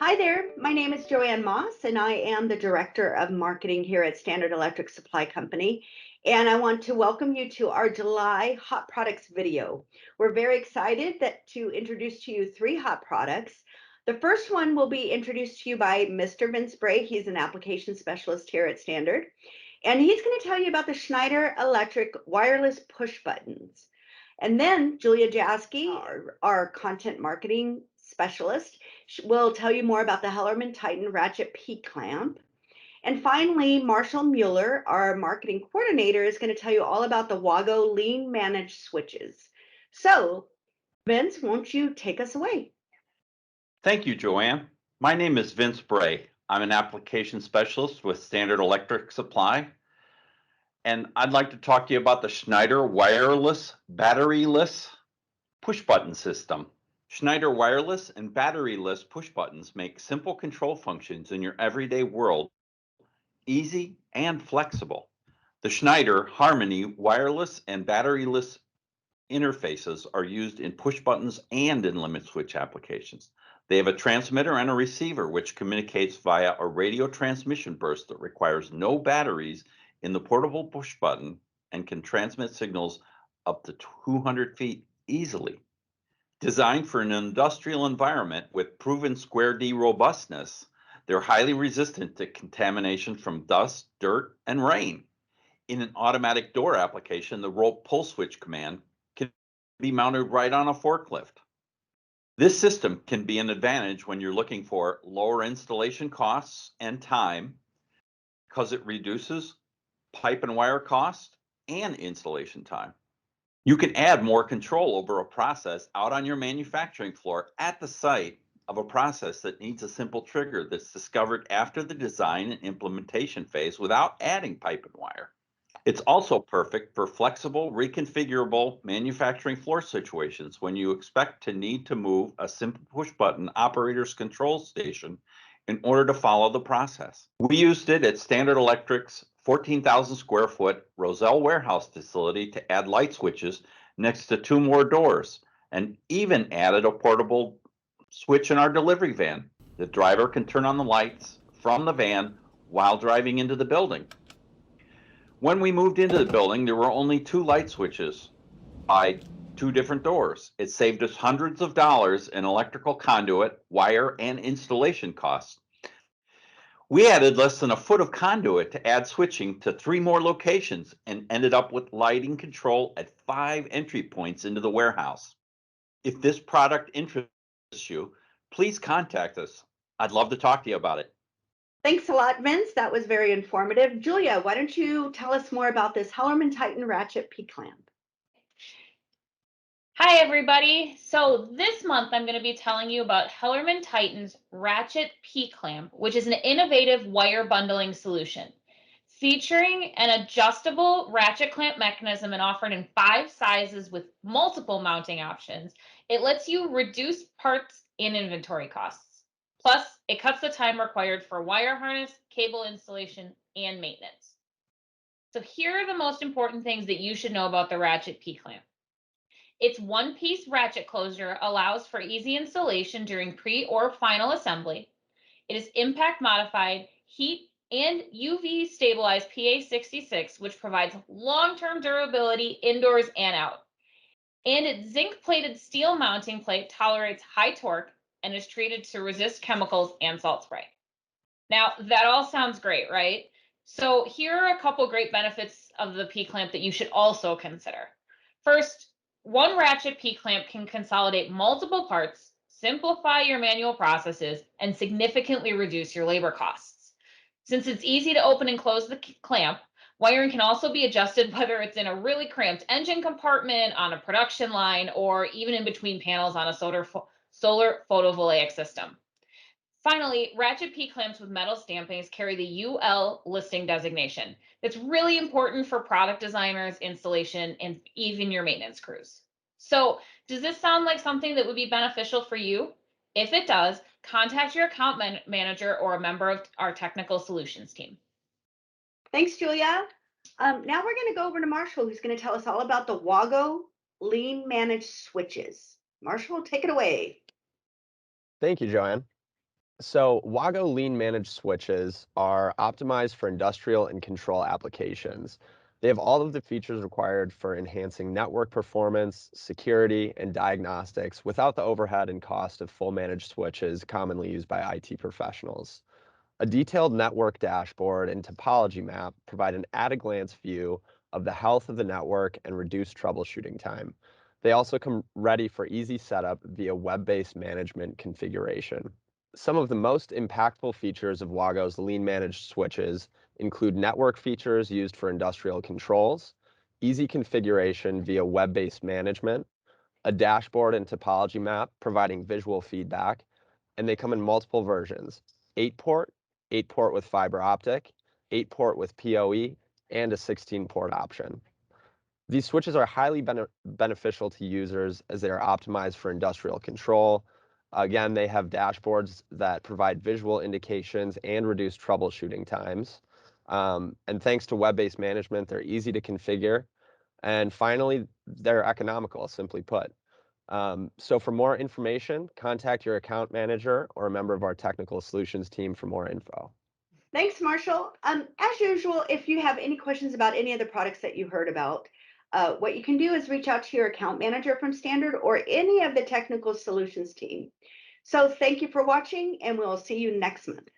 Hi there, my name is Joanne Moss, and I am the Director of Marketing here at Schneider Electric Supply Company. And I want to welcome you to our July Hot Products video. We're very excited to introduce to you three hot products. The first one will be introduced to you by Mr. Vince Bray. He's an application specialist here at Standard. And he's going to tell you about the Schneider Electric Wireless Pushbuttons. And then Julia Jaske, our content marketing specialist, will tell you more about the HellermannTyton Ratchet P-Clamp. And finally, Marshall Mueller, our marketing coordinator, is going to tell you all about the Wago lean managed switches. So, Vince, won't you take us away? Thank you, Joanne. My name is Vince Bray. I'm an application specialist with Standard Electric Supply, and I'd like to talk to you about the Schneider Wireless Batteryless Pushbutton System. Schneider Wireless and Batteryless Pushbuttons make simple control functions in your everyday world easy and flexible. The Schneider Harmony wireless and batteryless interfaces are used in push buttons and in limit switch applications. They have a transmitter and a receiver which communicates via a radio transmission burst that requires no batteries in the portable push button and can transmit signals up to 200 feet easily. Designed for an industrial environment with proven square D robustness, they're highly resistant to contamination from dust, dirt, and rain. In an automatic door application, the rope pull switch command can be mounted right on a forklift. This system can be an advantage when you're looking for lower installation costs and time because it reduces pipe and wire cost and installation time. You can add more control over a process out on your manufacturing floor at the site of a process that needs a simple trigger that's discovered after the design and implementation phase without adding pipe and wire. It's also perfect for flexible, reconfigurable manufacturing floor situations when you expect to need to move a simple push button operator's control station in order to follow the process. We used it at Standard Electric's 14,000 square foot Roselle warehouse facility to add light switches next to two more doors, and even added a portable switch in our delivery van. The driver can turn on the lights from the van while driving into the building. When we moved into the building, there were only two light switches by two different doors. It saved us hundreds of dollars in electrical conduit, wire, and installation costs. We added less than a foot of conduit to add switching to three more locations and ended up with lighting control at 5 entry points into the warehouse. If this product interests you, please contact us. I'd love to talk to you about it. Thanks a lot, Vince. That was very informative. Julia, why don't you tell us more about this HellermannTyton Ratchet P-Clamp? Hi, everybody. So this month, I'm going to be telling you about HellermannTyton's Ratchet P-Clamp, which is an innovative wire bundling solution. Featuring an adjustable ratchet clamp mechanism and offered in 5 sizes with multiple mounting options, it lets you reduce parts and inventory costs. Plus, it cuts the time required for wire harness, cable installation, and maintenance. So here are the most important things that you should know about the Ratchet P-Clamp. Its one-piece ratchet closure allows for easy installation during pre or final assembly. It is impact modified, heat and UV stabilized PA66, which provides long-term durability indoors and out. And its zinc-plated steel mounting plate tolerates high torque and is treated to resist chemicals and salt spray. Now, that all sounds great, right? So here are a couple great benefits of the P-Clamp that you should also consider. First, one ratchet P-Clamp can consolidate multiple parts, simplify your manual processes, and significantly reduce your labor costs. Since it's easy to open and close the clamp, wiring can also be adjusted whether it's in a really cramped engine compartment, on a production line, or even in between panels on a solar photovoltaic system. Finally, ratchet P-clamps with metal stampings carry the UL listing designation. It's really important for product designers, installation, and even your maintenance crews. So, does this sound like something that would be beneficial for you? If it does, contact your account manager or a member of our technical solutions team. Thanks, Julia. Now we're going to go over to Marshall, who's going to tell us all about the Wago lean managed switches. Marshall, take it away. Thank you, Joanne. So Wago lean managed switches are optimized for industrial and control applications. They have all of the features required for enhancing network performance, security, and diagnostics without the overhead and cost of full managed switches commonly used by IT professionals. A detailed network dashboard and topology map provide an at-a-glance view of the health of the network and reduce troubleshooting time. They also come ready for easy setup via web-based management configuration. Some of the most impactful features of Wago's lean managed switches include network features used for industrial controls, easy configuration via web-based management, a dashboard and topology map providing visual feedback, and they come in multiple versions: 8-port, 8-port with fiber optic, 8-port with PoE, and a 16-port option. These switches are highly beneficial to users as they are optimized for industrial control. Again, they have dashboards that provide visual indications and reduce troubleshooting times. And thanks to web-based management, they're easy to configure. And finally, they're economical, simply put. So for more information, contact your account manager or a member of our technical solutions team for more info. Thanks, Marshall. As usual, if you have any questions about any of the products that you heard about, what you can do is reach out to your account manager from Standard or any of the technical solutions team. So thank you for watching, and we'll see you next month.